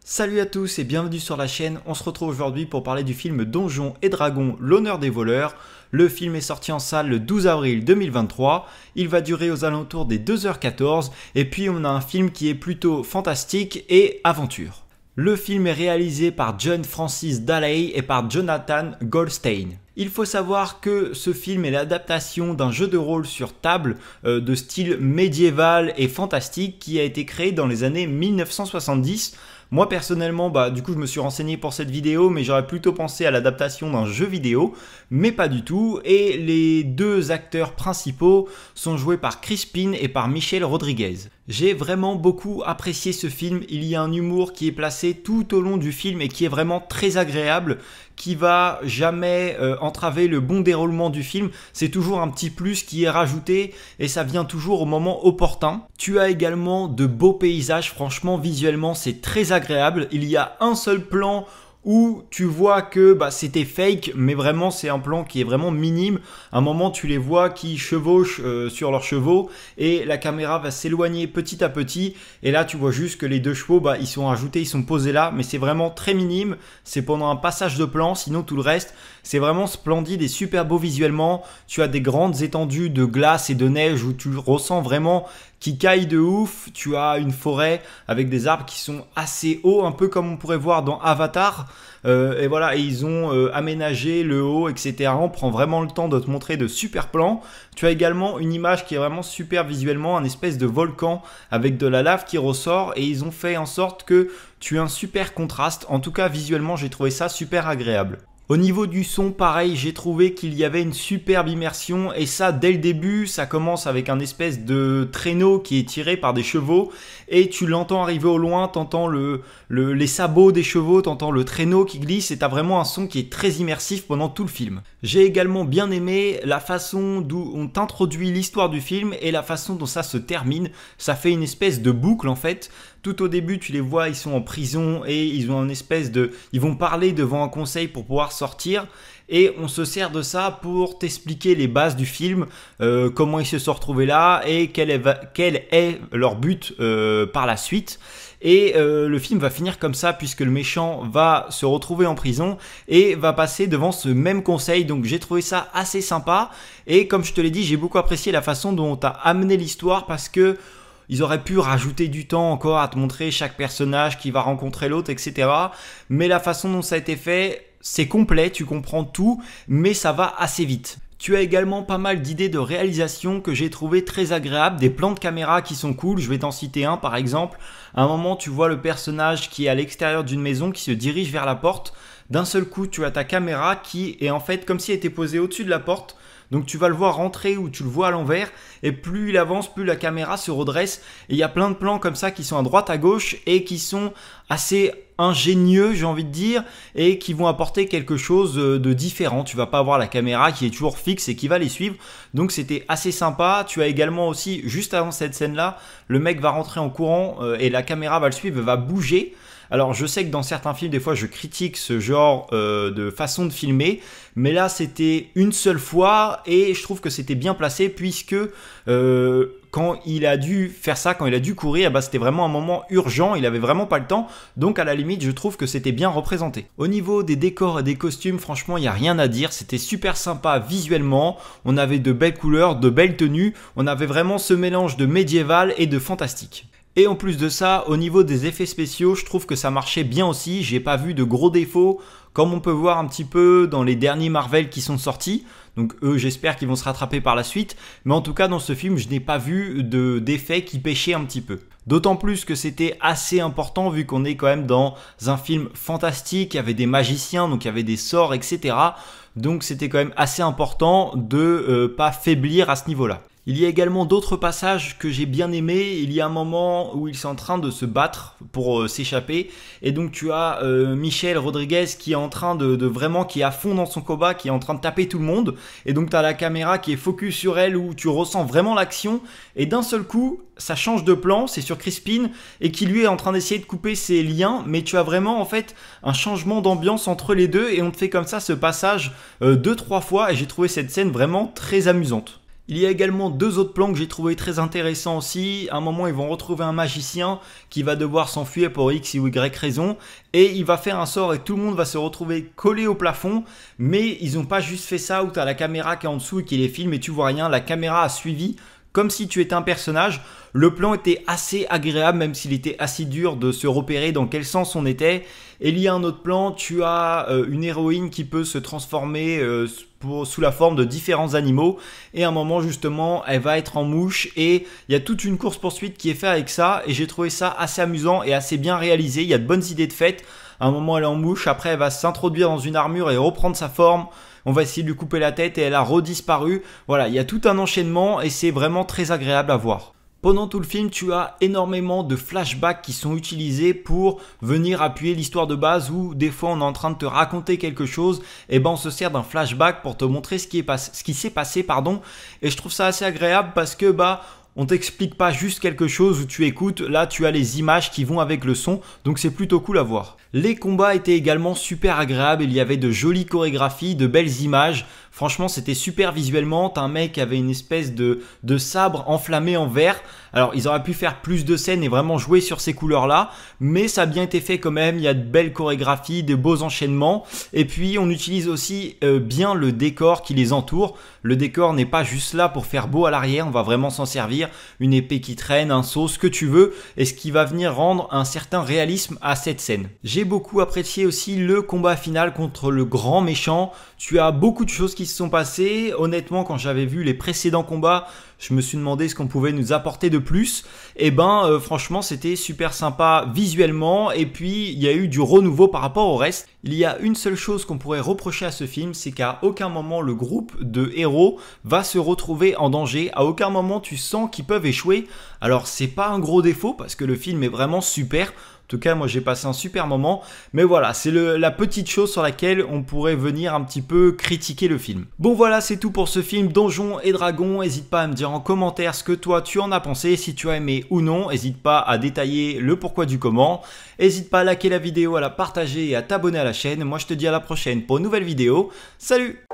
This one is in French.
Salut à tous et bienvenue sur la chaîne, on se retrouve aujourd'hui pour parler du film Donjons et Dragons, l'honneur des voleurs. Le film est sorti en salle le 12 avril 2023, il va durer aux alentours des 2h14 et puis on a un film qui est plutôt fantastique et aventure. Le film est réalisé par John Francis Daley et par Jonathan Goldstein. Il faut savoir que ce film est l'adaptation d'un jeu de rôle sur table de style médiéval et fantastique qui a été créé dans les années 1970. Moi personnellement, du coup je me suis renseigné pour cette vidéo, mais j'aurais plutôt pensé à l'adaptation d'un jeu vidéo, mais pas du tout. Et les deux acteurs principaux sont joués par Chris Pine et par Michelle Rodriguez. J'ai vraiment beaucoup apprécié ce film, il y a un humour qui est placé tout au long du film et qui est vraiment très agréable, qui va jamais entraver le bon déroulement du film, c'est toujours un petit plus qui est rajouté et ça vient toujours au moment opportun. Tu as également de beaux paysages, franchement visuellement c'est très agréable, il y a un seul plan où tu vois que c'était fake, mais vraiment c'est un plan qui est vraiment minime. À un moment tu les vois qui chevauchent sur leurs chevaux et la caméra va s'éloigner petit à petit et là tu vois juste que les deux chevaux ils sont ajoutés, ils sont posés là, mais c'est vraiment très minime, c'est pendant un passage de plan, sinon tout le reste c'est vraiment splendide et super beau visuellement. Tu as des grandes étendues de glace et de neige où tu ressens vraiment qui caille de ouf, tu as une forêt avec des arbres qui sont assez hauts, un peu comme on pourrait voir dans Avatar, et voilà, et ils ont aménagé le haut, etc. On prend vraiment le temps de te montrer de super plans. Tu as également une image qui est vraiment super visuellement, un espèce de volcan avec de la lave qui ressort, et ils ont fait en sorte que tu aies un super contraste. En tout cas, visuellement, j'ai trouvé ça super agréable. Au niveau du son, pareil, j'ai trouvé qu'il y avait une superbe immersion et ça dès le début, ça commence avec un espèce de traîneau qui est tiré par des chevaux et tu l'entends arriver au loin, t'entends les sabots des chevaux, t'entends le traîneau qui glisse et t'as vraiment un son qui est très immersif pendant tout le film. J'ai également bien aimé la façon dont on t'introduit l'histoire du film et la façon dont ça se termine. Ça fait une espèce de boucle en fait. Tout au début, tu les vois, ils sont en prison et ils ont une espèce de... Ils vont parler devant un conseil pour pouvoir sortir. Et on se sert de ça pour t'expliquer les bases du film, comment ils se sont retrouvés là et quel est leur but par la suite. Et le film va finir comme ça puisque le méchant va se retrouver en prison et va passer devant ce même conseil. Donc j'ai trouvé ça assez sympa. Et comme je te l'ai dit, j'ai beaucoup apprécié la façon dont on t'a amené l'histoire parce que ils auraient pu rajouter du temps encore à te montrer chaque personnage qui va rencontrer l'autre, etc. Mais la façon dont ça a été fait, c'est complet, tu comprends tout, mais ça va assez vite. Tu as également pas mal d'idées de réalisation que j'ai trouvé très agréables, des plans de caméra qui sont cool, je vais t'en citer un par exemple. À un moment, tu vois le personnage qui est à l'extérieur d'une maison qui se dirige vers la porte. D'un seul coup, tu as ta caméra qui est en fait comme si elle était posée au-dessus de la porte. Donc tu vas le voir rentrer ou tu le vois à l'envers et plus il avance, plus la caméra se redresse. Et il y a plein de plans comme ça qui sont à droite, à gauche et qui sont assez ingénieux, j'ai envie de dire, et qui vont apporter quelque chose de différent. Tu vas pas avoir la caméra qui est toujours fixe et qui va les suivre. Donc c'était assez sympa. Tu as également aussi, juste avant cette scène-là, le mec va rentrer en courant et la caméra va le suivre, va bouger. Alors je sais que dans certains films, des fois je critique ce genre de façon de filmer, mais là c'était une seule fois et je trouve que c'était bien placé puisque quand il a dû faire ça, quand il a dû courir, c'était vraiment un moment urgent, il avait vraiment pas le temps, donc à la limite je trouve que c'était bien représenté. Au niveau des décors et des costumes, franchement il n'y a rien à dire, c'était super sympa visuellement, on avait de belles couleurs, de belles tenues, on avait vraiment ce mélange de médiéval et de fantastique. Et en plus de ça, au niveau des effets spéciaux, je trouve que ça marchait bien aussi. J'ai pas vu de gros défauts, comme on peut voir un petit peu dans les derniers Marvel qui sont sortis. Donc eux, j'espère qu'ils vont se rattraper par la suite. Mais en tout cas, dans ce film, je n'ai pas vu d'effets qui pêchaient un petit peu. D'autant plus que c'était assez important vu qu'on est quand même dans un film fantastique. Il y avait des magiciens, donc il y avait des sorts, etc. Donc c'était quand même assez important de pas faiblir à ce niveau-là. Il y a également d'autres passages que j'ai bien aimés. Il y a un moment où ils sont en train de se battre pour s'échapper. Et donc tu as Michelle Rodriguez qui est en train qui est à fond dans son combat, qui est en train de taper tout le monde. Et donc tu as la caméra qui est focus sur elle où tu ressens vraiment l'action. Et d'un seul coup, ça change de plan, c'est sur Chris Pine et qui lui est en train d'essayer de couper ses liens. Mais tu as vraiment en fait un changement d'ambiance entre les deux et on te fait comme ça ce passage 2-3 fois. Et j'ai trouvé cette scène vraiment très amusante. Il y a également deux autres plans que j'ai trouvé très intéressants aussi. À un moment, ils vont retrouver un magicien qui va devoir s'enfuir pour X ou Y raison. Et il va faire un sort et tout le monde va se retrouver collé au plafond. Mais ils n'ont pas juste fait ça où tu as la caméra qui est en dessous et qui les filme et tu vois rien. La caméra a suivi comme si tu étais un personnage. Le plan était assez agréable, même s'il était assez dur de se repérer dans quel sens on était. Et il y a un autre plan, tu as une héroïne qui peut se transformer sous la forme de différents animaux. Et à un moment, justement, elle va être en mouche. Et il y a toute une course-poursuite qui est faite avec ça. Et j'ai trouvé ça assez amusant et assez bien réalisé. Il y a de bonnes idées de fête. À un moment, elle est en mouche. Après, elle va s'introduire dans une armure et reprendre sa forme. On va essayer de lui couper la tête et elle a redisparu. Voilà, il y a tout un enchaînement et c'est vraiment très agréable à voir. Pendant tout le film, tu as énormément de flashbacks qui sont utilisés pour venir appuyer l'histoire de base où des fois on est en train de te raconter quelque chose et ben on se sert d'un flashback pour te montrer ce qui s'est passé pardon. Et je trouve ça assez agréable parce que on t'explique pas juste quelque chose où tu écoutes, là tu as les images qui vont avec le son, donc c'est plutôt cool à voir. Les combats étaient également super agréables, il y avait de jolies chorégraphies, de belles images, franchement c'était super visuellement, t'as un mec qui avait une espèce de sabre enflammé en vert, alors ils auraient pu faire plus de scènes et vraiment jouer sur ces couleurs là, mais ça a bien été fait quand même, il y a de belles chorégraphies, de beaux enchaînements, et puis on utilise aussi bien le décor qui les entoure, le décor n'est pas juste là pour faire beau à l'arrière, on va vraiment s'en servir, une épée qui traîne, un seau, ce que tu veux, et ce qui va venir rendre un certain réalisme à cette scène. J'ai beaucoup apprécié aussi le combat final contre le grand méchant. Tu as beaucoup de choses qui se sont passées. Honnêtement, quand j'avais vu les précédents combats, je me suis demandé ce qu'on pouvait nous apporter de plus. Et franchement, c'était super sympa visuellement. Et puis, il y a eu du renouveau par rapport au reste. Il y a une seule chose qu'on pourrait reprocher à ce film, c'est qu'à aucun moment le groupe de héros va se retrouver en danger. À aucun moment tu sens qu'ils peuvent échouer. Alors, c'est pas un gros défaut parce que le film est vraiment super. En tout cas, moi j'ai passé un super moment. Mais voilà, c'est la petite chose sur laquelle on pourrait venir un petit peu critiquer le film. Bon voilà, c'est tout pour ce film Donjons et Dragons. N'hésite pas à me dire en commentaire ce que toi tu en as pensé. Si tu as aimé ou non, n'hésite pas à détailler le pourquoi du comment. N'hésite pas à liker la vidéo, à la partager et à t'abonner à la chaîne. Moi je te dis à la prochaine pour une nouvelle vidéo. Salut!